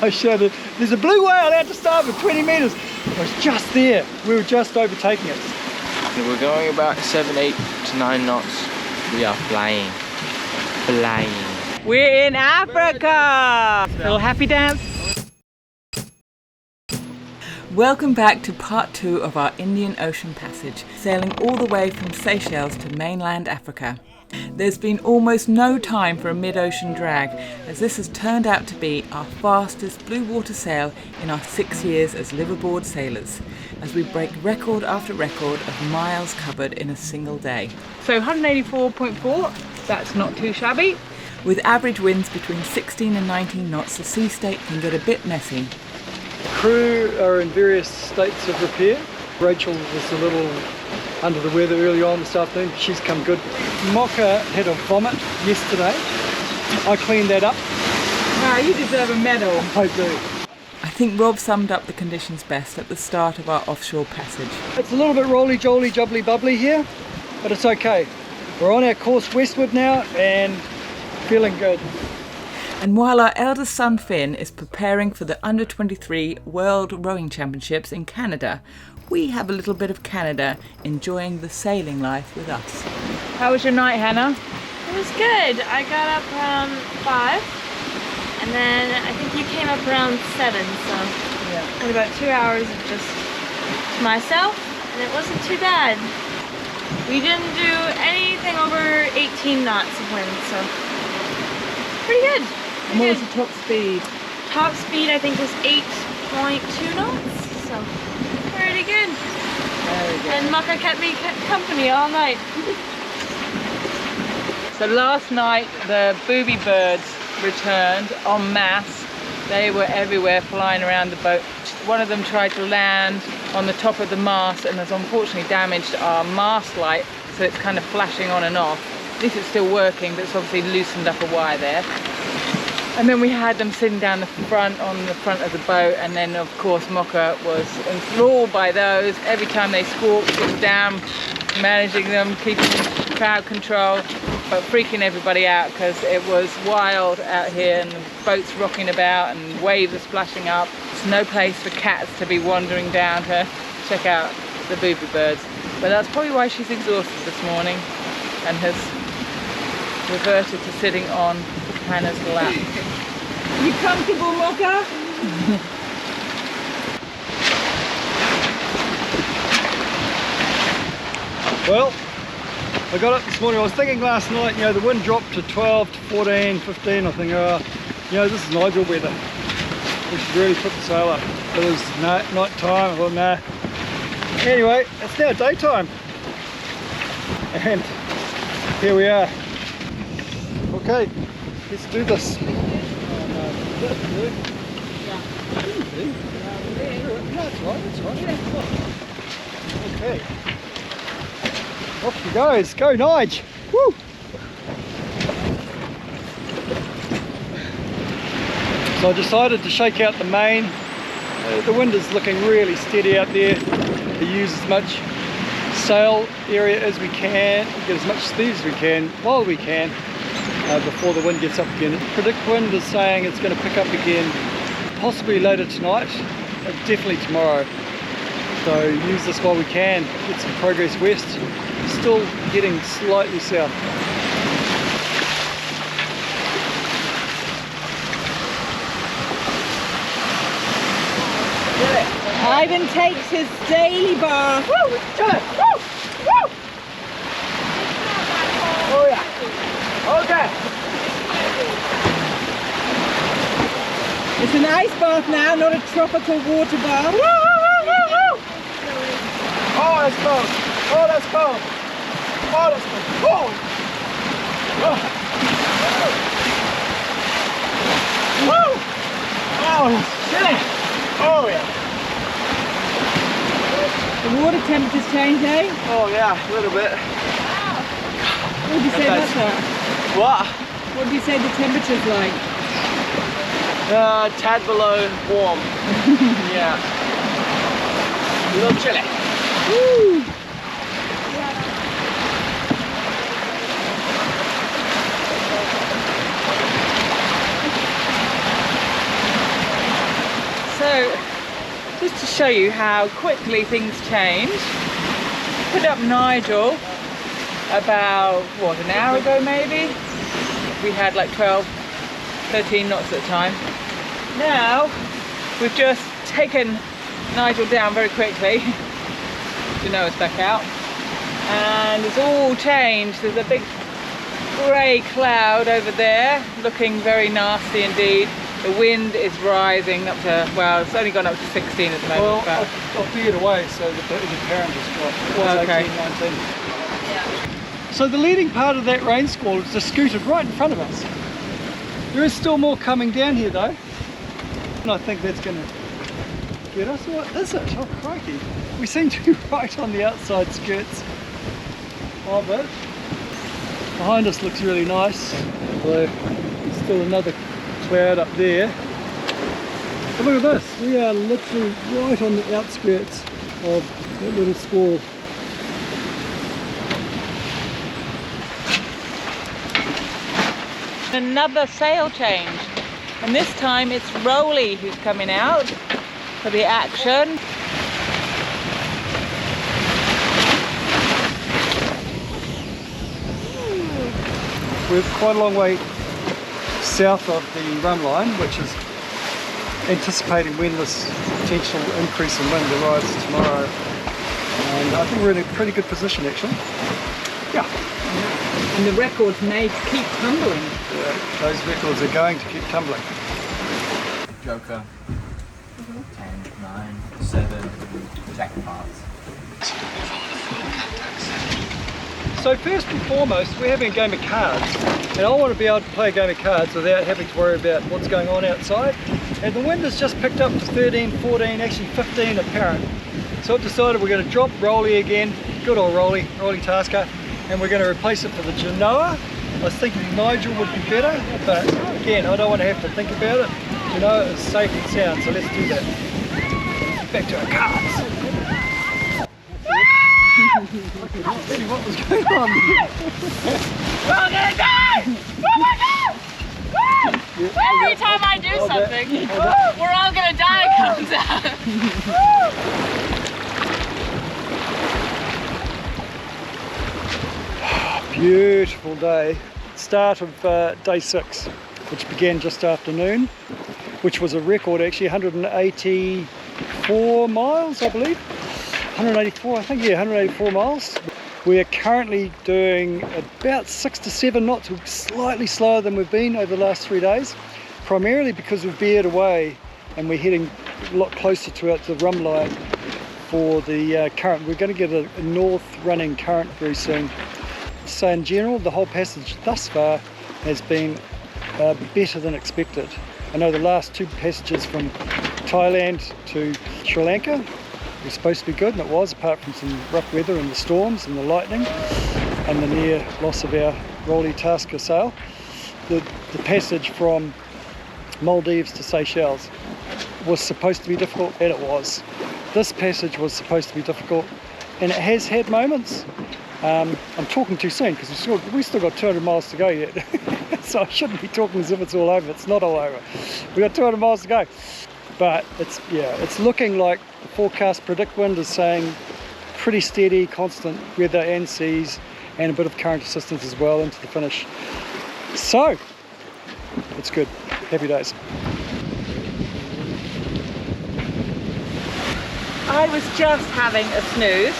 I showed it. There's a blue whale out to starboard, 20 metres. I was just there. We were just overtaking it. We're going about 7, 8 to 9 knots. We are flying. Flying. We're in Africa! Little happy dance. Welcome back to part 2 of our Indian Ocean passage, sailing all the way from Seychelles to mainland Africa. There's been almost no time for a mid-ocean drag, as this has turned out to be our fastest blue water sail in our 6 years as liveaboard sailors, as we break record after record of miles covered in a single day. So 184.4, that's not too shabby. With average winds between 16 and 19 knots, the sea state can get a bit messy. Crew are in various states of repair. Rachel was a little under the weather early on this afternoon. She's come good. Mocha had a vomit yesterday. I cleaned that up. Wow, you deserve a medal. I do. I think Rob summed up the conditions best at the start of our offshore passage. It's a little bit rolly-jolly, jubbly-bubbly here, but it's okay. We're on our course westward now and feeling good. And while our eldest son Finn is preparing for the Under-23 World Rowing Championships in Canada, we have a little bit of Canada enjoying the sailing life with us. How was your night, Hannah? It was good. I got up around 5 and then I think you came up around 7, so Yeah. I had about 2 hours of just to myself and it wasn't too bad. We didn't do anything over 18 knots of wind, so pretty good. And what was the top speed? Top speed I think was 8.2 knots, so pretty good. Very good. And Mucka kept me company all night. So last night the booby birds returned en masse. They were everywhere flying around the boat. One of them tried to land on the top of the mast and has unfortunately damaged our mast light, so it's kind of flashing on and off. At least it's still working, but it's obviously loosened up a wire there. And then we had them sitting down the front on the front of the boat, and then of course Mocha was enthralled by those. Every time they squawked, it was down managing them, keeping crowd control, but freaking everybody out because it was wild out here and the boats rocking about and waves are splashing up. It's no place for cats to be wandering down to check out the booby birds. But that's probably why she's exhausted this morning and has reverted to sitting on Hannah's lap. You comfortable, Mocha? Well, I got up this morning. I was thinking last night, the wind dropped to 12 to 14, 15. I think, this is Nigel weather. We should really put the sail up. It was night time. I thought, nah. Anyway, it's now daytime. And here we are. Okay, let's do this. That's right. Okay. Off she goes. Go, Nige. Woo! So I decided to shake out the main. The wind is looking really steady out there. To use as much sail area as we can, get as much speed as we can while we can before the wind gets up again. Predict wind is saying it's going to pick up again, possibly later tonight, definitely tomorrow. So use this while we can, get some progress west, still heading slightly south. Ivan takes his daily bath. Woo! Chill it! Woo! Woo! Oh yeah. Okay. It's an ice bath now, not a tropical water bath. Woo! Woo! Woo! Woo! Oh, that's cold. Oh, that's cold. Oh, that's cold. Oh. Woo! Oh, it's chilly. Oh yeah. The water temperature's changed, eh? Oh yeah, a little bit. What would you say about that? What? What do you say the temperature's like? Tad below warm. Yeah. A little chilly. Woo! So, just to show you how quickly things change, put up Nigel about, what, an hour ago maybe? We had like 12, 13 knots at the time. Now, we've just taken Nigel down very quickly. You know it's back out. And it's all changed. There's a big grey cloud over there, looking very nasty indeed. The wind is rising up to, well, it's only gone up to 16 at the moment. Well, but I'll veered away, so the current has dropped. Well, It's okay. 18, 19. So the leading part of that rain squall is just scooted right in front of us. There is still more coming down here though. And I think that's going to get us. What is it? Oh crikey. We seem to be right on the outside skirts of it. Behind us looks really nice. Although there's still another cloud up there. But look at this. We are literally right on the outskirts of that little squall. another sail change, and this time it's Rolly who's coming out for the action. We're quite a long way south of the run line, which is anticipating when this potential increase in wind arrives tomorrow. And I think we're in a pretty good position actually. Yeah. And the records may keep tumbling. Yeah, those records are going to keep tumbling. Joker. 10, 9, 7, jackpots. So first and foremost, we're having a game of cards. And I want to be able to play a game of cards without having to worry about what's going on outside. And the wind has just picked up to 13, 14, actually 15 apparent. So I've decided we're going to drop Rolly again. Good old Rolly Tasker. And we're going to replace it for the Genoa. I was thinking Nigel would be better, but again, I don't want to have to think about it. Genoa is safe and sound, so let's do that. Back to our cards. Really, what was going on? We're all gonna die! Oh my god! Woo! Every time I do something, we're all gonna die comes out. Beautiful day. Start of day 6, which began just after noon, which was a record actually, 184 miles I believe. 184, I think, yeah, 184 miles. We are currently doing about 6 to 7 knots, slightly slower than we've been over the last 3 days, primarily because we've veered away and we're heading a lot closer to the rum line for the current. We're going to get a north running current very soon. So in general, the whole passage thus far has been better than expected. I know the last 2 passages from Thailand to Sri Lanka was supposed to be good, and it was, apart from some rough weather and the storms and the lightning and the near loss of our Rolly Tasker sail. The passage from Maldives to Seychelles was supposed to be difficult, and it was. This passage was supposed to be difficult, and it has had moments. I'm talking too soon because we've still got 200 miles to go yet. So I shouldn't be talking as if it's all over. It's not all over. We've got 200 miles to go. But it's looking like the forecast predict wind is saying pretty steady, constant weather and seas, and a bit of current assistance as well into the finish. So it's good. Happy days. I was just having a snooze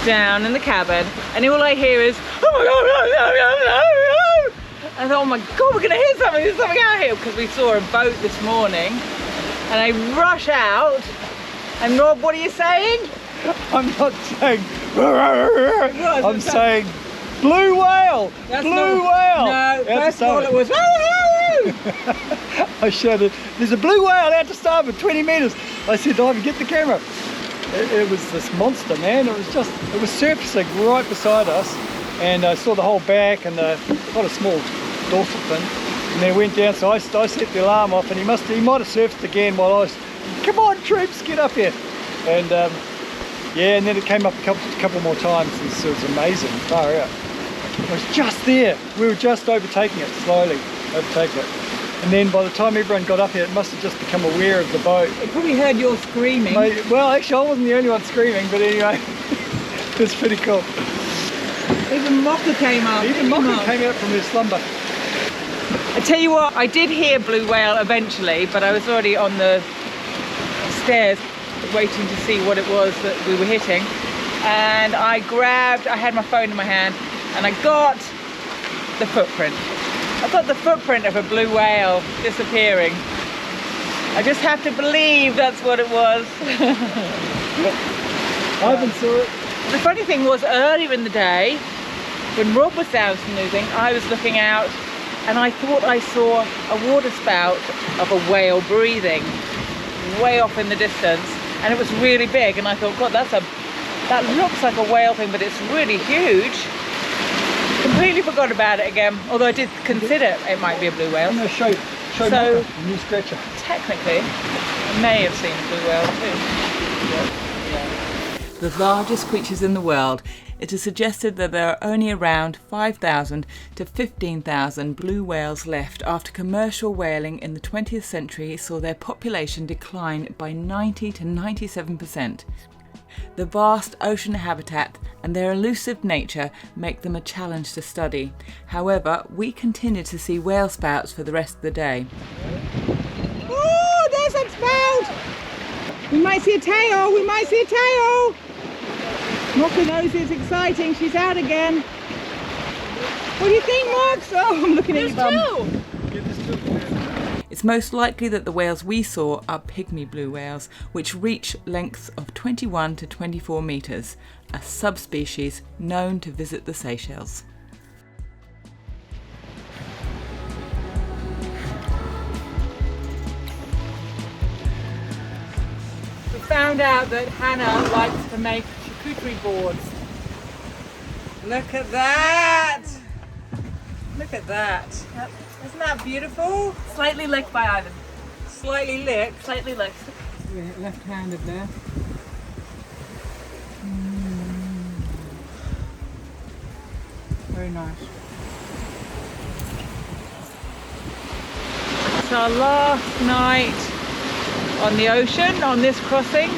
down in the cabin, and all I hear is, oh my god, no, no, no, no, no. I thought, oh my god, we're gonna hear something, there's something out here, because we saw a boat this morning. And I rush out, and Rob, what are you saying? I'm not saying I'm saying blue whale! That's blue not, whale! No, first of all it was I showed it. There's a blue whale out to starboard, 20 metres. I said, Ivan, get the camera. It was this monster, man. It was surfacing right beside us, and I saw the whole back and quite a small dorsal fin. And then it went down, so I set the alarm off, and he might have surfaced again while I was, come on troops, get up here. And yeah, and then it came up a couple more times, and so it was amazing, far out. It was just there, we were just overtaking it, slowly overtaking it. And then by the time everyone got up here, it must have just become aware of the boat. It probably heard your screaming. Well, actually, I wasn't the only one screaming, but anyway, it was pretty cool. Even Mocha came up. Even Mocha came out from her slumber. I tell you what, I did hear blue whale eventually, but I was already on the stairs waiting to see what it was that we were hitting. And I had my phone in my hand, and I got the footprint. I got the footprint of a blue whale disappearing. I just have to believe that's what it was. Ivan saw it. The funny thing was, earlier in the day, when Rob was down snoozing, I was looking out and I thought I saw a water spout of a whale breathing way off in the distance, and it was really big, and I thought, God, that looks like a whale thing, but it's really huge. Completely forgot about it again, although I did consider it might be a blue whale. I'm going to show So, Mocha, a new scratcher. Technically, I may have seen a blue whale too. The largest creatures in the world, it is suggested that there are only around 5,000 to 15,000 blue whales left after commercial whaling in the 20th century saw their population decline by 90 to 97%. The vast ocean habitat and their elusive nature make them a challenge to study. However, we continue to see whale spouts for the rest of the day. Oh, there's a spout! We might see a tail, we might see a tail! Mocha knows it's exciting, she's out again. What do you think, Mox? Oh, I'm looking at your bum. It's most likely that the whales we saw are pygmy blue whales, which reach lengths of 21 to 24 metres, a subspecies known to visit the Seychelles. We found out that Hannah likes to make charcuterie boards. Look at that! Look at that! Isn't that beautiful? Slightly licked by Ivan. Slightly licked. Slightly licked. Yeah, left-handed there. Very nice. It's our last night on the ocean, on this crossing,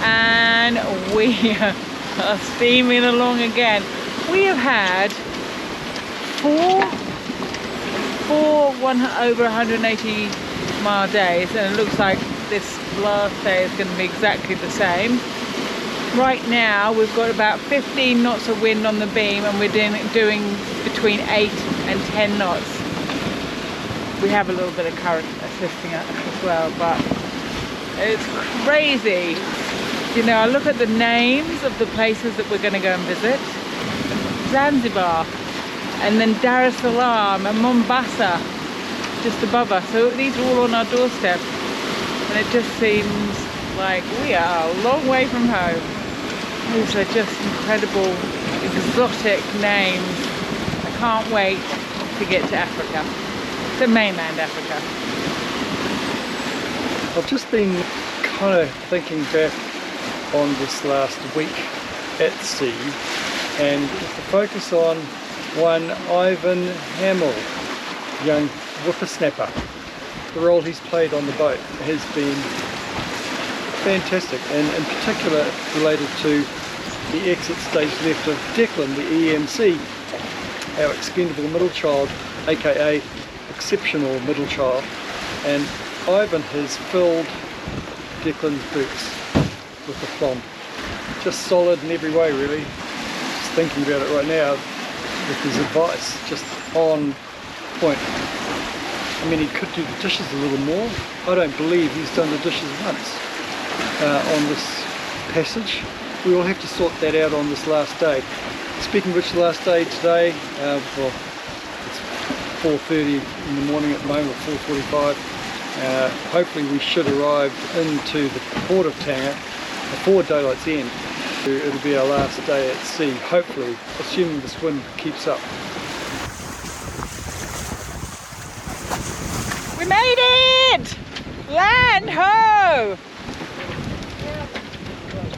and we are steaming along again. We have had four over 180 mile days, and it looks like this last day is going to be exactly the same. Right now we've got about 15 knots of wind on the beam, and we're doing between 8 and 10 knots. We have a little bit of current assisting us as well, but it's crazy. You know, I look at the names of the places that we're going to go and visit. Zanzibar, and then Dar es Salaam and Mombasa just above us. So these are all on our doorstep, and it just seems like we are a long way from home. These are just incredible, exotic names. I can't wait to get to Africa, to mainland Africa. I've just been kind of thinking back on this last week at sea, and with the focus on one Ivan Hamill, young whippersnapper. The role he's played on the boat has been fantastic, and in particular related to the exit stage left of Declan, the EMC, our expendable middle child, aka exceptional middle child, and Ivan has filled Declan's boots with the plomb. Just solid in every way, really. Just thinking about it right now with his advice, just on point. I mean, he could do the dishes a little more. I don't believe he's done the dishes once on this passage. We will have to sort that out on this last day. Speaking of which, the last day today, well, it's 4:30 in the morning at the moment, 4:45. Hopefully we should arrive into the port of Tanga before daylight's end. It'll be our last day at sea, hopefully, assuming this wind keeps up. We made it! Land ho!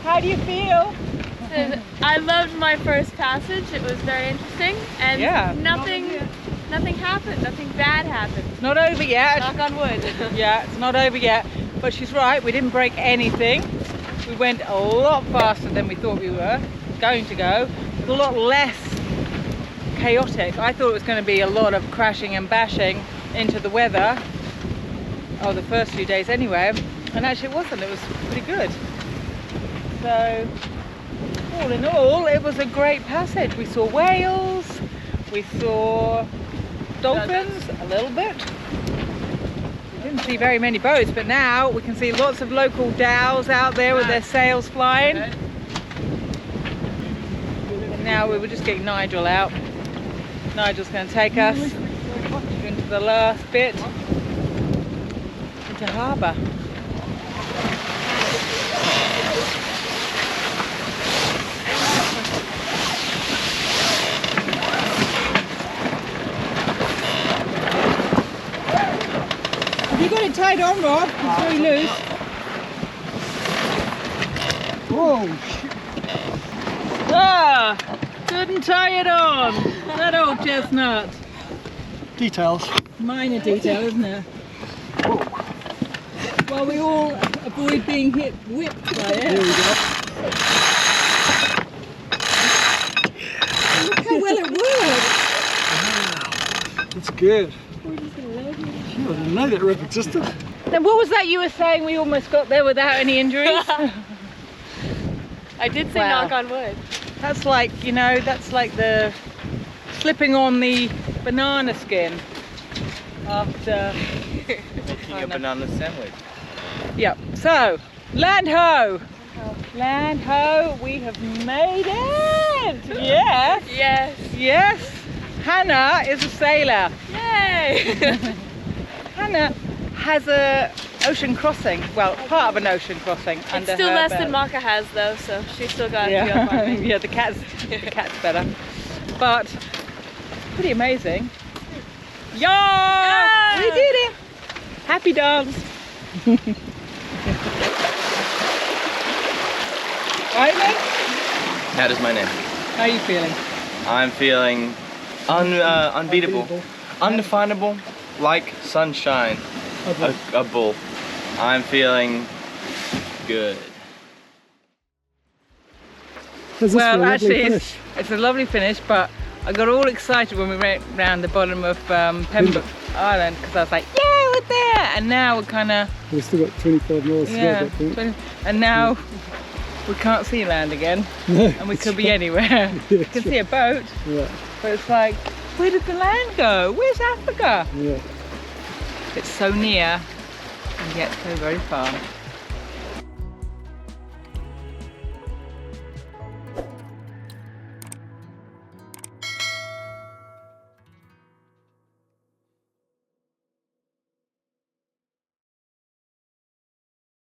How do you feel? I loved my first passage. It was very interesting, and Yeah. nothing happened. Nothing bad happened. It's not over yet. Knock on wood. Yeah, it's not over yet. But she's right, we didn't break anything. We went a lot faster than we thought we were going to go. It was a lot less chaotic. I thought it was going to be a lot of crashing and bashing into the weather. Oh, the first few days anyway. And actually it wasn't, it was pretty good. So, all in all, it was a great passage. We saw whales, we saw dolphins a little bit. We didn't see very many boats, but now we can see lots of local dhows out there with their sails flying. And now we were just getting Nigel out. Nigel's going to take us into the last bit, into harbour. Have you got it tied on, Rob? It's very loose. Whoa, shit. Ah! Couldn't tie it on! That old chestnut. Details. Minor detail, isn't it? Well, we all avoid being whipped by it. There we go. Look how well it worked! That's good. Phew, I didn't know that rip existed. Then what was that you were saying? We almost got there without any injuries? I did say Wow. knock on wood. That's like, you know, that's like the slipping on the banana skin after Making a banana sandwich. Yep. So, land ho! Land ho! We have made it! Yes! Yes. Yes! Hannah is a sailor. Yay! Hannah has a ocean crossing. Well, part of an ocean crossing under It's still her less belt. than Maka has though, so she's still got to go Yeah, up on me. yeah. The cat's better, but pretty amazing. Yeah! Yay! We did it! Happy dance. Right then? That is my name. How are you feeling? I'm feeling unbeatable, undefinable, like sunshine. A bull. I'm feeling good. Well, actually, it's a lovely finish, but I got all excited when we went round the bottom of Pembroke Island because I was like, yeah, we're there! And now we're kind of, We've still got 25 miles to go, I yeah, think. and now we can't see land again, No, and we could be anywhere. We can see a boat, Yeah, but it's like, where did the land go? Where's Africa? yeah. It's so near, and yet so very far.